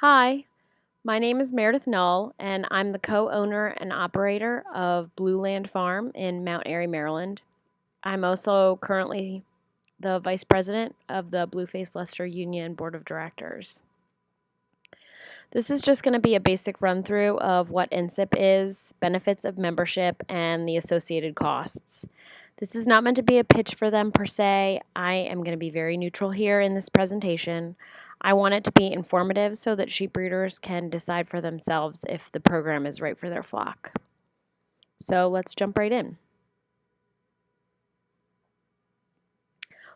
Hi, my name is Meredith Null, and I'm the co-owner and operator of Blue Land Farm in Mount Airy, Maryland. I'm also currently the vice president of the Blueface Leicester Union Board of Directors. This is just going to be a basic run through of what NSIP is, benefits of membership, and the associated costs. This is not meant to be a pitch for them per se. I am going to be very neutral here in this presentation. I want it to be informative so that sheep breeders can decide for themselves if the program is right for their flock. So let's jump right in.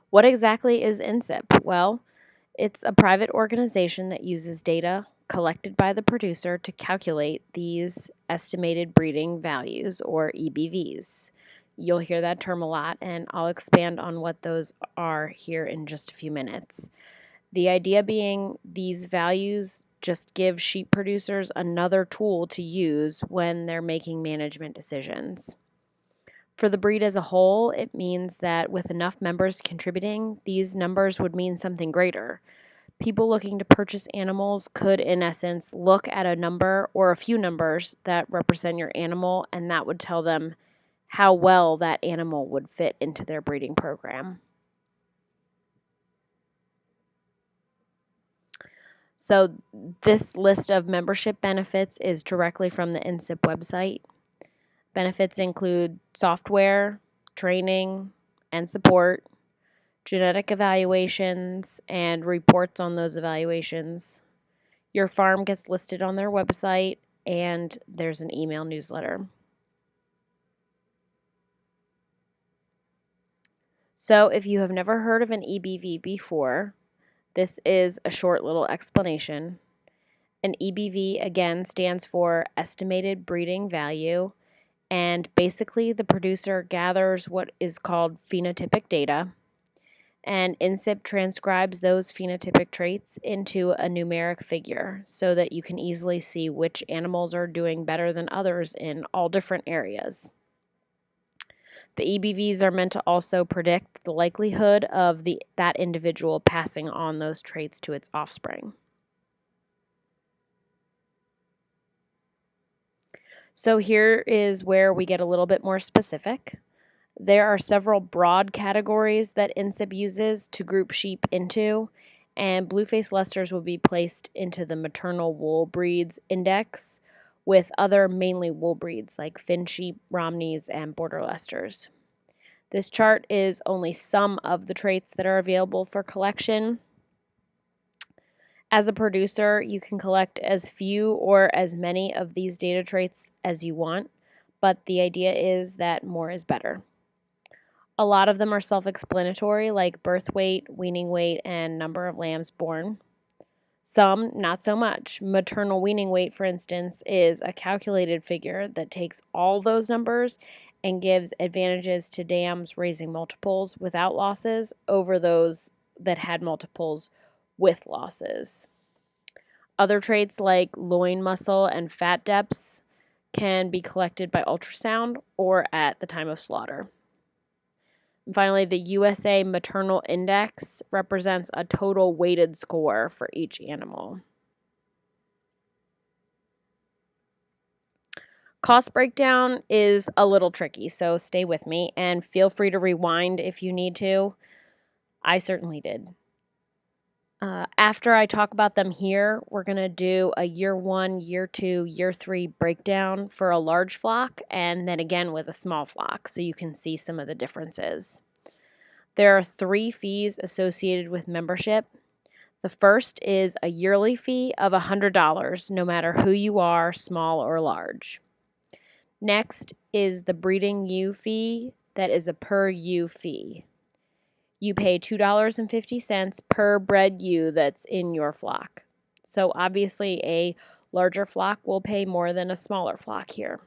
What exactly is NSIP? Well, it's a private organization that uses data collected by the producer to calculate these estimated breeding values, or EBVs. You'll hear that term a lot, and I'll expand on what those are here in just a few minutes. The idea being these values just give sheep producers another tool to use when they're making management decisions. For the breed as a whole, it means that with enough members contributing, these numbers would mean something greater. People looking to purchase animals could, in essence, look at a number or a few numbers that represent your animal, and that would tell them how well that animal would fit into their breeding program. So this list of membership benefits is directly from the NSIP website. Benefits include software, training, and support, genetic evaluations, and reports on those evaluations. Your farm gets listed on their website, and there's an email newsletter. So if you have never heard of an EBV before, this is a short little explanation. An EBV, again, stands for Estimated Breeding Value, and basically the producer gathers what is called phenotypic data, and NSIP transcribes those phenotypic traits into a numeric figure so that you can easily see which animals are doing better than others in all different areas. The EBVs are meant to also predict the likelihood of that individual passing on those traits to its offspring. So here is where we get a little bit more specific. There are several broad categories that NSIP uses to group sheep into, and Blueface Leicesters will be placed into the maternal wool breeds index with other mainly wool breeds like Finn sheep, Romneys, and Border Leicesters. This chart is only some of the traits that are available for collection. As a producer, you can collect as few or as many of these data traits as you want, but the idea is that more is better. A lot of them are self-explanatory, like birth weight, weaning weight, and number of lambs born. Some, not so much. Maternal weaning weight, for instance, is a calculated figure that takes all those numbers and gives advantages to dams raising multiples without losses over those that had multiples with losses. Other traits like loin muscle and fat depths can be collected by ultrasound or at the time of slaughter. And finally, the USA Maternal Index represents a total weighted score for each animal. Cost breakdown is a little tricky, so stay with me and feel free to rewind if you need to. I certainly did. After I talk about them here, we're going to do a year 1, year 2, year 3 breakdown for a large flock, and then again with a small flock, so you can see some of the differences. There are 3 fees associated with membership. The first is a yearly fee of $100, no matter who you are, small or large. Next is the breeding ewe fee, that is a per ewe fee. You pay $2.50 per bred ewe that's in your flock. So obviously a larger flock will pay more than a smaller flock here.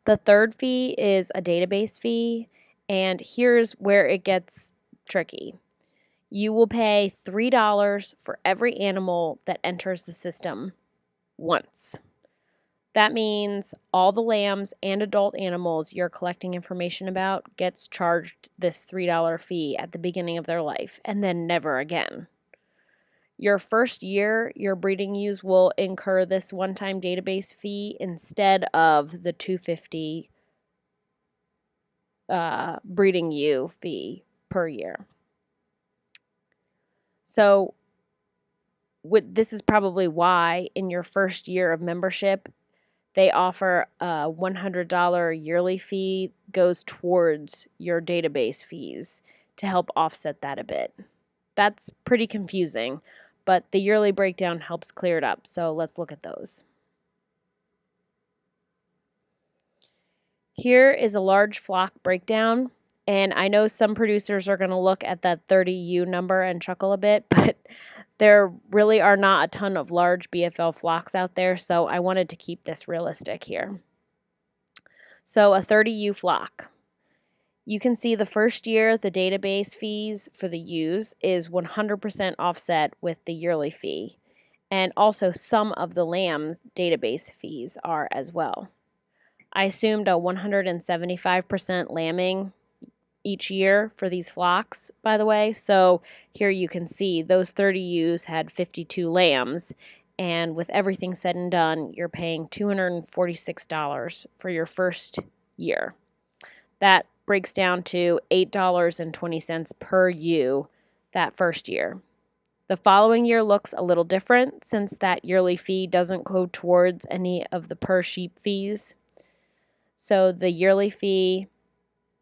The third fee is a database fee, and here's where it gets tricky. You will pay $3 for every animal that enters the system once. That means all the lambs and adult animals you're collecting information about gets charged this $3 fee at the beginning of their life, and then never again. Your first year, your breeding ewes will incur this one-time database fee instead of the $250 breeding ewe fee per year. So this is probably why in your first year of membership, they offer a $100 yearly fee goes towards your database fees to help offset that a bit. That's pretty confusing, but the yearly breakdown helps clear it up. So let's look at those. Here is a large flock breakdown, and I know some producers are going to look at that 30U number and chuckle a bit, but there really are not a ton of large BFL flocks out there, so I wanted to keep this realistic here. So a 30U flock. You can see the first year the database fees for the ewes is 100% offset with the yearly fee, and also some of the lamb database fees are as well. I assumed a 175% lambing each year for these flocks, by the way. So here you can see those 30 ewes had 52 lambs, and with everything said and done, you're paying $246 for your first year. That breaks down to $8.20 per ewe that first year. The following year looks a little different since that yearly fee doesn't go towards any of the per sheep fees. So the yearly fee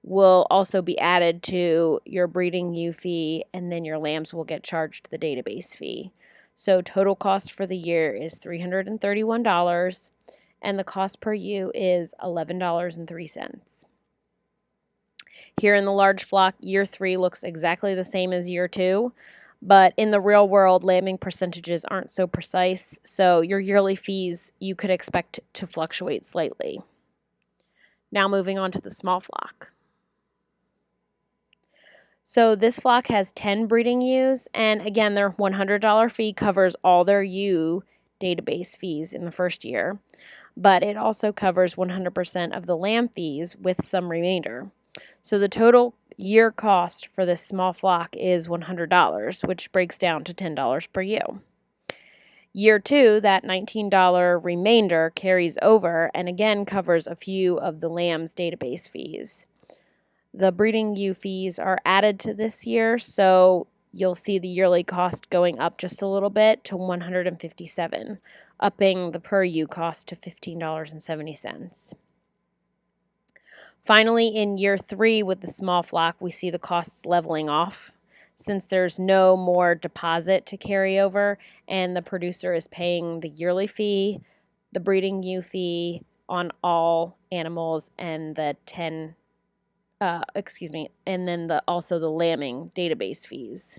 will also be added to your breeding ewe fee, and then your lambs will get charged the database fee. So total cost for the year is $331, and the cost per ewe is $11.03. Here in the large flock, year 3 looks exactly the same as year 2, but in the real world, lambing percentages aren't so precise, so your yearly fees you could expect to fluctuate slightly. Now moving on to the small flock. So this flock has 10 breeding ewes, and again, their $100 fee covers all their ewe database fees in the first year, but it also covers 100% of the lamb fees with some remainder. So the total year cost for this small flock is $100, which breaks down to $10 per ewe. Year 2, that $19 remainder carries over and again covers a few of the lamb's database fees. The breeding ewe fees are added to this year, so you'll see the yearly cost going up just a little bit to $157, upping the per ewe cost to $15.70. Finally, in year 3 with the small flock, we see the costs leveling off since there's no more deposit to carry over and the producer is paying the yearly fee, the breeding ewe fee on all animals, and the and then also the lambing database fees.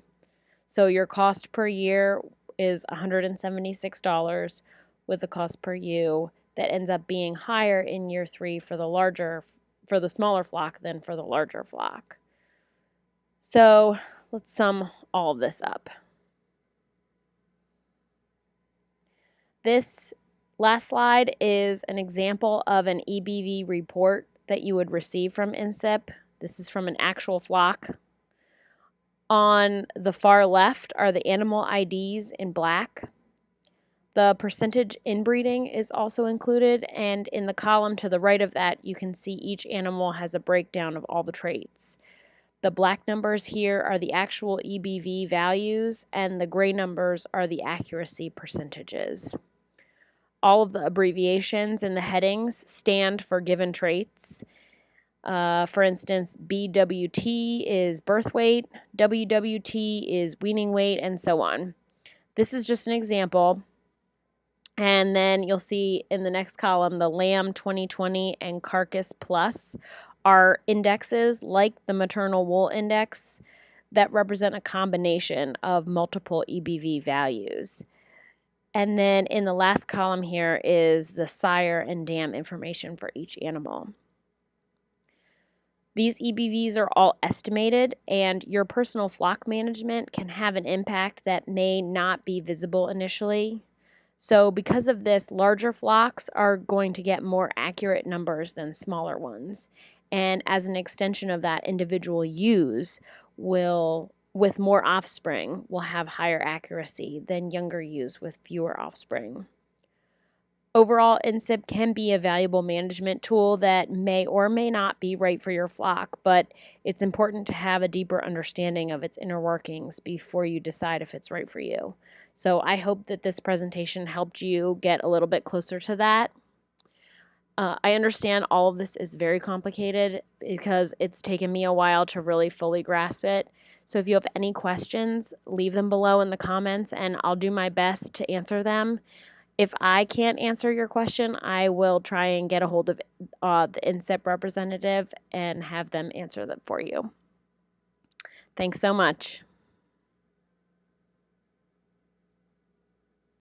So your cost per year is $176 with the cost per ewe that ends up being higher in year 3 for the smaller flock than for the larger flock. So let's sum all of this up. This last slide is an example of an EBV report that you would receive from NSIP. This is from an actual flock. On the far left are the animal IDs in black. The percentage inbreeding is also included, and in the column to the right of that, you can see each animal has a breakdown of all the traits. The black numbers here are the actual EBV values, and the gray numbers are the accuracy percentages. All of the abbreviations in the headings stand for given traits. For instance, BWT is birth weight, WWT is weaning weight, and so on. This is just an example. And then you'll see in the next column, the Lamb 2020 and Carcass Plus are indexes like the maternal wool index that represent a combination of multiple EBV values. And then in the last column here is the sire and dam information for each animal. These EBVs are all estimated, and your personal flock management can have an impact that may not be visible initially. So because of this, larger flocks are going to get more accurate numbers than smaller ones. And as an extension of that, individual ewes will with more offspring will have higher accuracy than younger ewes with fewer offspring. Overall, NSIP can be a valuable management tool that may or may not be right for your flock, but it's important to have a deeper understanding of its inner workings before you decide if it's right for you. So I hope that this presentation helped you get a little bit closer to that. I understand all of this is very complicated because it's taken me a while to really fully grasp it. So if you have any questions, leave them below in the comments and I'll do my best to answer them. If I can't answer your question, I will try and get a hold of the NSIP representative and have them answer them for you. Thanks so much.